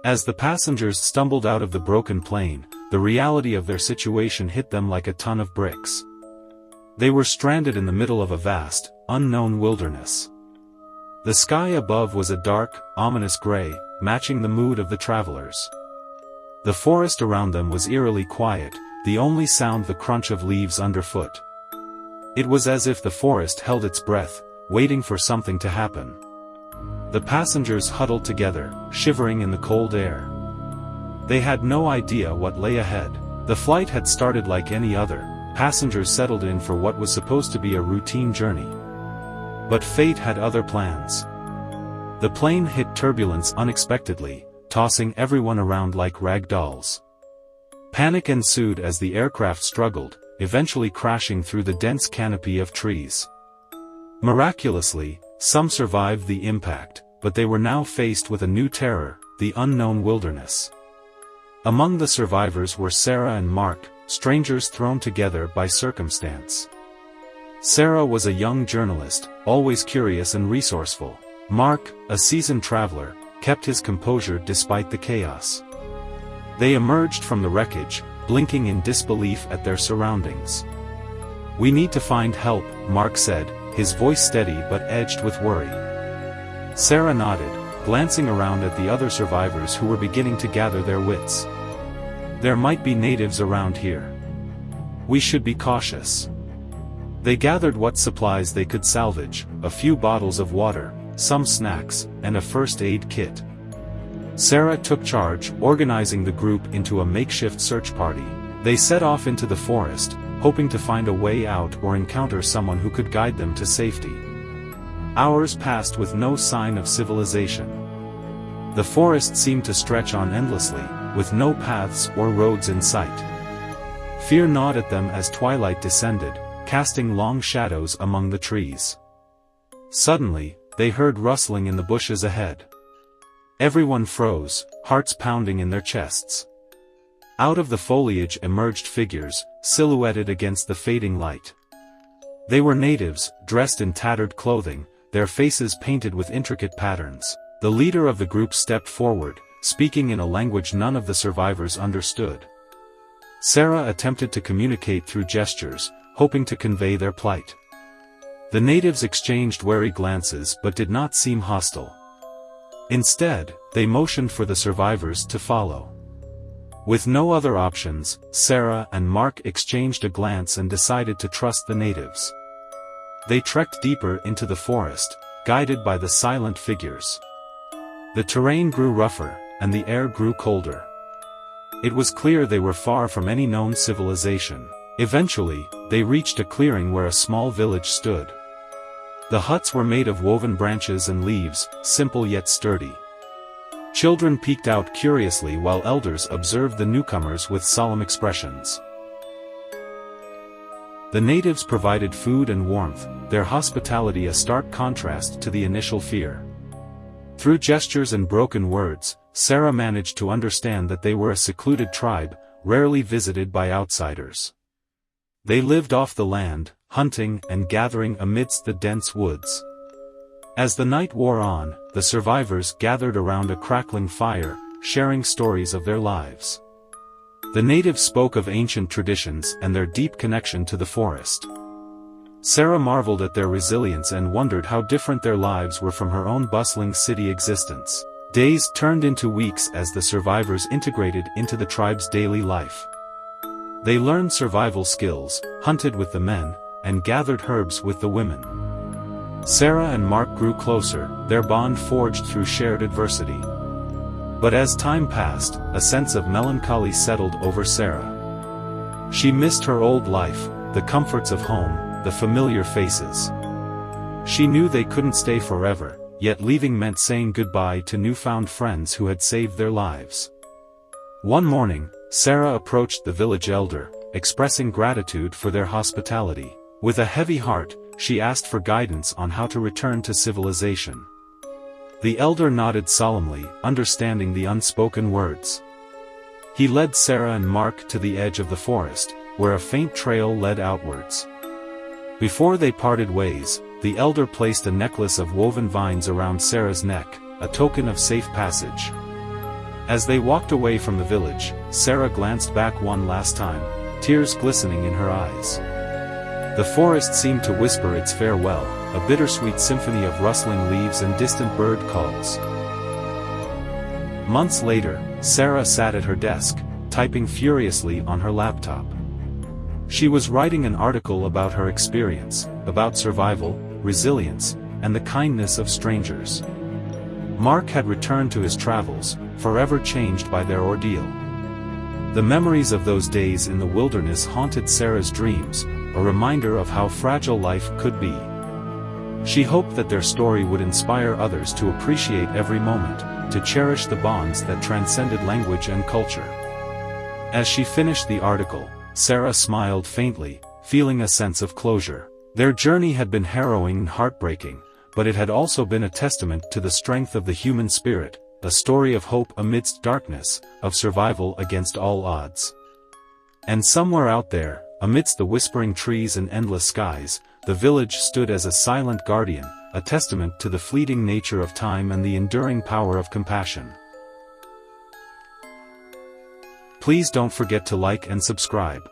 As the passengers stumbled out of the broken plane, the reality of their situation hit them like a ton of bricks. They were stranded in the middle of a vast, unknown wilderness. The sky above was a dark, ominous gray, matching the mood of the travelers. The forest around them was eerily quiet, the only sound the crunch of leaves underfoot. It was as if the forest held its breath, waiting for something to happen. The passengers huddled together, shivering in the cold air. They had no idea what lay ahead. The flight had started like any other, passengers settled in for what was supposed to be a routine journey. But fate had other plans. The plane hit turbulence unexpectedly, tossing everyone around like rag dolls. Panic ensued as the aircraft struggled, eventually crashing through the dense canopy of trees. Miraculously, some survived the impact, but they were now faced with a new terror, the unknown wilderness. Among the survivors were Sarah and Mark, strangers thrown together by circumstance. Sarah was a young journalist, always curious and resourceful. Mark, a seasoned traveler, kept his composure despite the chaos. They emerged from the wreckage, blinking in disbelief at their surroundings. "We need to find help," Mark said, his voice steady but edged with worry. Sarah nodded, glancing around at the other survivors who were beginning to gather their wits. "There might be natives around here. We should be cautious." They gathered what supplies they could salvage, a few bottles of water, some snacks, and a first aid kit. Sarah took charge, organizing the group into a makeshift search party. They set off into the forest, hoping to find a way out or encounter someone who could guide them to safety. Hours passed with no sign of civilization. The forest seemed to stretch on endlessly, with no paths or roads in sight. Fear gnawed at them as twilight descended, casting long shadows among the trees. Suddenly, they heard rustling in the bushes ahead. Everyone froze, hearts pounding in their chests. Out of the foliage emerged figures, silhouetted against the fading light. They were natives, dressed in tattered clothing, their faces painted with intricate patterns. The leader of the group stepped forward, speaking in a language none of the survivors understood. Sarah attempted to communicate through gestures, hoping to convey their plight. The natives exchanged wary glances but did not seem hostile. Instead, they motioned for the survivors to follow. With no other options, Sarah and Mark exchanged a glance and decided to trust the natives. They trekked deeper into the forest, guided by the silent figures. The terrain grew rougher, and the air grew colder. It was clear they were far from any known civilization. Eventually, they reached a clearing where a small village stood. The huts were made of woven branches and leaves, simple yet sturdy. Children peeked out curiously while elders observed the newcomers with solemn expressions. The natives provided food and warmth, their hospitality a stark contrast to the initial fear. Through gestures and broken words, Sarah managed to understand that they were a secluded tribe, rarely visited by outsiders. They lived off the land, hunting and gathering amidst the dense woods. As the night wore on, the survivors gathered around a crackling fire, sharing stories of their lives. The natives spoke of ancient traditions and their deep connection to the forest. Sarah marveled at their resilience and wondered how different their lives were from her own bustling city existence. Days turned into weeks as the survivors integrated into the tribe's daily life. They learned survival skills, hunted with the men, and gathered herbs with the women. Sarah and Mark grew closer, their bond forged through shared adversity. But as time passed, a sense of melancholy settled over Sarah. She missed her old life, the comforts of home, the familiar faces. She knew they couldn't stay forever, yet leaving meant saying goodbye to newfound friends who had saved their lives. One morning, Sarah approached the village elder, expressing gratitude for their hospitality. With a heavy heart, she asked for guidance on how to return to civilization. The elder nodded solemnly, understanding the unspoken words. He led Sarah and Mark to the edge of the forest, where a faint trail led outwards. Before they parted ways, the elder placed a necklace of woven vines around Sarah's neck, a token of safe passage. As they walked away from the village, Sarah glanced back one last time, tears glistening in her eyes. The forest seemed to whisper its farewell, a bittersweet symphony of rustling leaves and distant bird calls. Months later, Sarah sat at her desk, typing furiously on her laptop. She was writing an article about her experience, about survival, resilience, and the kindness of strangers. Mark had returned to his travels, forever changed by their ordeal. The memories of those days in the wilderness haunted Sarah's dreams, a reminder of how fragile life could be. She hoped that their story would inspire others to appreciate every moment, to cherish the bonds that transcended language and culture. As she finished the article, Sarah smiled faintly, feeling a sense of closure. Their journey had been harrowing and heartbreaking, but it had also been a testament to the strength of the human spirit, a story of hope amidst darkness, of survival against all odds. And somewhere out there, amidst the whispering trees and endless skies, the village stood as a silent guardian, a testament to the fleeting nature of time and the enduring power of compassion. Please don't forget to like and subscribe.